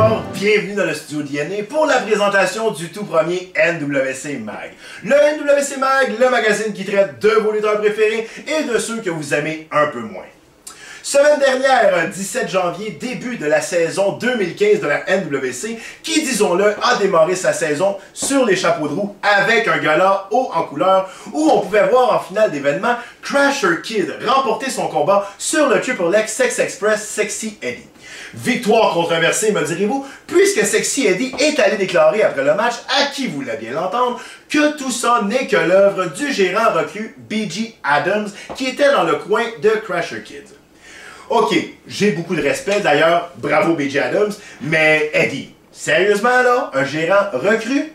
bonsoir, bienvenue dans le studio d'INA pour la présentation du tout premier NWC Mag. Le NWC Mag, le magazine qui traite de vos lutteurs préférés et de ceux que vous aimez un peu moins. Semaine dernière, 17 janvier, début de la saison 2015 de la NWC, qui, disons-le, a démarré sa saison sur les chapeaux de roue avec un gala haut en couleur où on pouvait voir en finale d'événement Crusher Kid remporter son combat sur le Triple X Sex Express Sexy Eddie. Victoire controversée, me direz-vous, puisque Sexy Eddie est allé déclarer après le match, à qui vous l'avez bien l'entendre, que tout ça n'est que l'œuvre du gérant recru B.G. Adams qui était dans le coin de Crusher Kid. Ok, j'ai beaucoup de respect, d'ailleurs, bravo B.J. Adams, mais Eddie, sérieusement là, un gérant recru?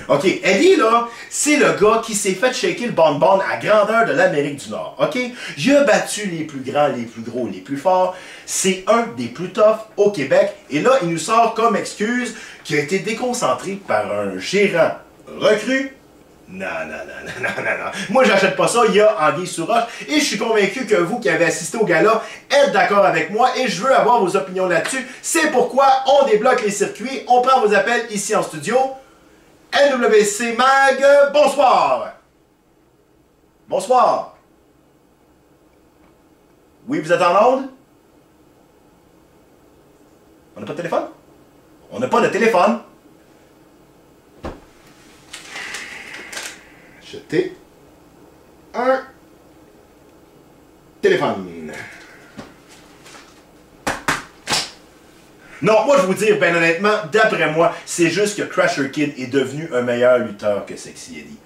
Ok, Eddie là, c'est le gars qui s'est fait shaker le bonbon à grandeur de l'Amérique du Nord, ok? Il a battu les plus grands, les plus gros, les plus forts, c'est un des plus toughs au Québec, et là, il nous sort comme excuse qu'il a été déconcentré par un gérant recru. Non. Moi, j'achète pas ça, il y a anguille sous roche. Et je suis convaincu que vous qui avez assisté au gala êtes d'accord avec moi et je veux avoir vos opinions là-dessus. C'est pourquoi on débloque les circuits, on prend vos appels ici en studio. NWC Mag, bonsoir! Bonsoir! Oui, vous êtes en onde? On n'a pas de téléphone? On n'a pas de téléphone? Acheter un téléphone. Non, moi je vais vous dire, ben honnêtement, d'après moi, c'est juste que Crusher Kid est devenu un meilleur lutteur que Sexy Eddie.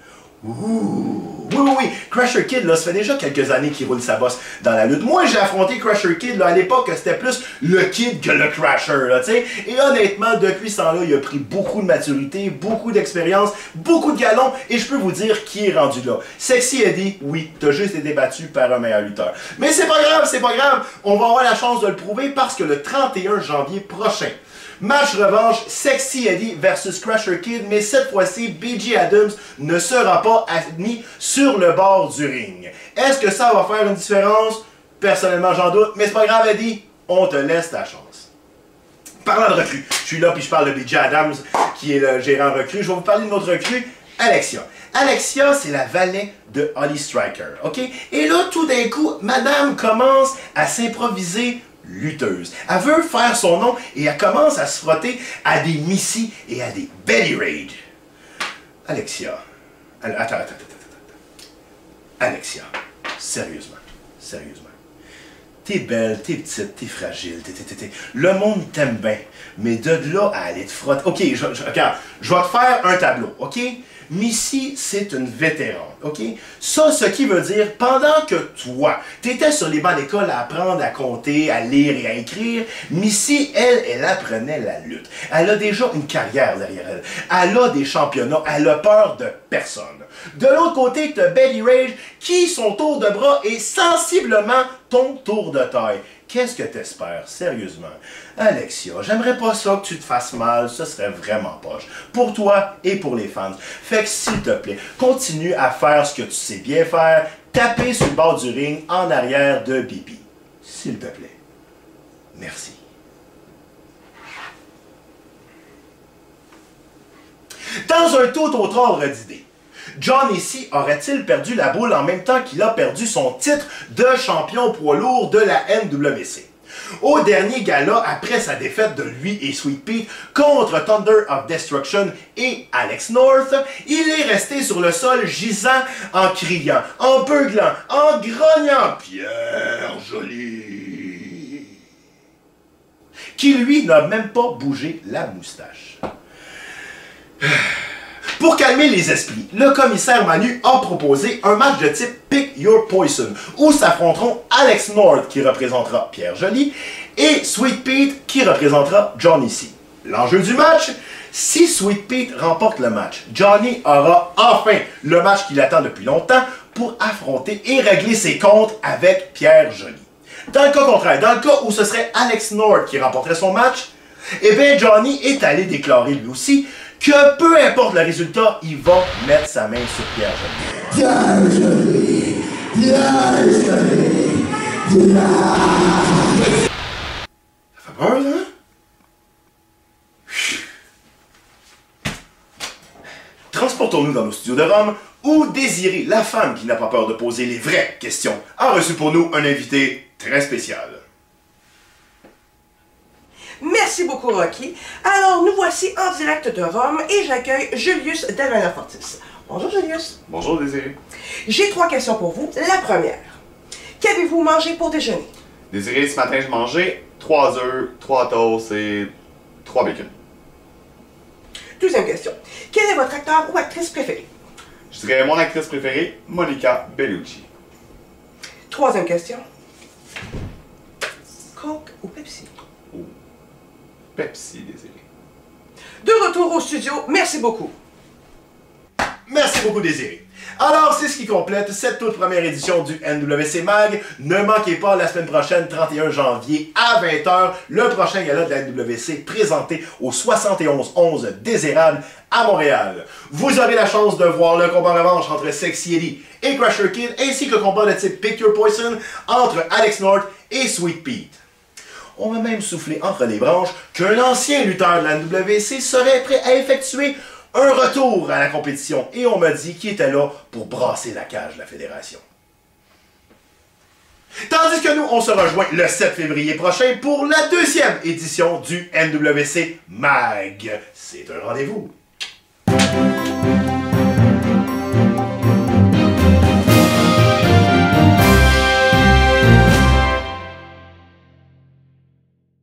Ouh. Oui, Crusher Kid, là, ça fait déjà quelques années qu'il roule sa bosse dans la lutte. Moi, j'ai affronté Crusher Kid, là, à l'époque, c'était plus le Kid que le Crusher, là, tu sais. Et honnêtement, depuis ce temps-là, il a pris beaucoup de maturité, beaucoup d'expérience, beaucoup de galons, et je peux vous dire qui est rendu là. Sexy Eddie, oui, t'as juste été battu par un meilleur lutteur. Mais c'est pas grave, on va avoir la chance de le prouver parce que le 31 janvier prochain, match revanche, Sexy Eddie versus Crusher Kid, mais cette fois-ci, B.J. Adams ne sera pas admis sur le bord du ring. Est-ce que ça va faire une différence? Personnellement, j'en doute, mais c'est pas grave, Eddie, on te laisse ta chance. Parlant de recrue, je suis là puis je parle de B.J. Adams, qui est le gérant recrue. Je vais vous parler de notre recrue, Alexia. Alexia, c'est la valet de Holly Striker, ok? Et là, tout d'un coup, madame commence à s'improviser lutteuse. Elle veut faire son nom et elle commence à se frotter à des Missy et à des Belly Rage. Alexia. Attends. Alexia. Sérieusement. T'es belle, t'es petite, t'es fragile, le monde t'aime bien. Mais de là à aller te frotter... Ok, regarde, je vais te faire un tableau, ok? Missy, c'est une vétérane, ok? Ça, ce qui veut dire, pendant que toi, t'étais sur les bancs d'école à apprendre à compter, à lire et à écrire, Missy, elle apprenait la lutte. Elle a déjà une carrière derrière elle. Elle a des championnats, elle a peur de personne. De l'autre côté, t'as Belly Rage, qui, son tour de bras est sensiblement ton tour de taille. Qu'est-ce que t'espères, sérieusement? Alexia, j'aimerais pas ça que tu te fasses mal, ce serait vraiment poche. Pour toi et pour les fans. Fait que s'il te plaît, continue à faire ce que tu sais bien faire, taper sur le bord du ring en arrière de Bibi. S'il te plaît. Merci. Dans un tout autre ordre d'idée, Johnny C aurait-il perdu la boule en même temps qu'il a perdu son titre de champion poids lourd de la NWC? Au dernier gala, après sa défaite de lui et Sweet Pete contre Thunder of Destruction et Alex North, il est resté sur le sol gisant en criant, en beuglant, en grognant « Pierre Joly !» qui lui n'a même pas bougé la moustache. Pour calmer les esprits, le commissaire Manu a proposé un match de type Pick Your Poison, où s'affronteront Alex North, qui représentera Pierre Joly, et Sweet Pete, qui représentera Johnny C. L'enjeu du match, si Sweet Pete remporte le match, Johnny aura enfin le match qu'il attend depuis longtemps pour affronter et régler ses comptes avec Pierre Joly. Dans le cas contraire, dans le cas où ce serait Alex North qui remporterait son match, eh bien Johnny est allé déclarer lui aussi que peu importe le résultat, il va mettre sa main sur Pierre Joly. Pierre Joly! Pierre Joly! Pierre... Ça fait peur, hein? transportons-nous dans nos studios de Rome où Désirée, la femme qui n'a pas peur de poser les vraies questions, a reçu pour nous un invité très spécial. Merci beaucoup, Rocky. Alors, nous voici en direct de Rome et j'accueille Julius Dalmanafortis. Bonjour, Julius. Bonjour, Désiré. J'ai 3 questions pour vous. La première, qu'avez-vous mangé pour déjeuner? Désiré, ce matin, je mangeais 3 œufs, 3 toasts et 3 bacon. Deuxième question, quel est votre acteur ou actrice préférée? Je dirais mon actrice préférée, Monica Bellucci. Troisième question, Coke ou Pepsi? Oh. Pepsi, Désiré. De retour au studio, merci beaucoup. Merci beaucoup, Désiré. Alors, c'est ce qui complète cette toute première édition du NWC Mag. Ne manquez pas la semaine prochaine, 31 janvier à 20h, le prochain gala de la NWC présenté au 7111 des Érables à Montréal. Vous aurez la chance de voir le combat revanche entre Sexy Eddie et Crusher Kid, ainsi que le combat de type Pick Your Poison entre Alex North et Sweet Pete. On m'a même soufflé entre les branches qu'un ancien lutteur de la NWC serait prêt à effectuer un retour à la compétition et on m'a dit qu'il était là pour brasser la cage de la fédération. Tandis que nous, on se rejoint le 7 février prochain pour la 2e édition du NWC Mag. C'est un rendez-vous.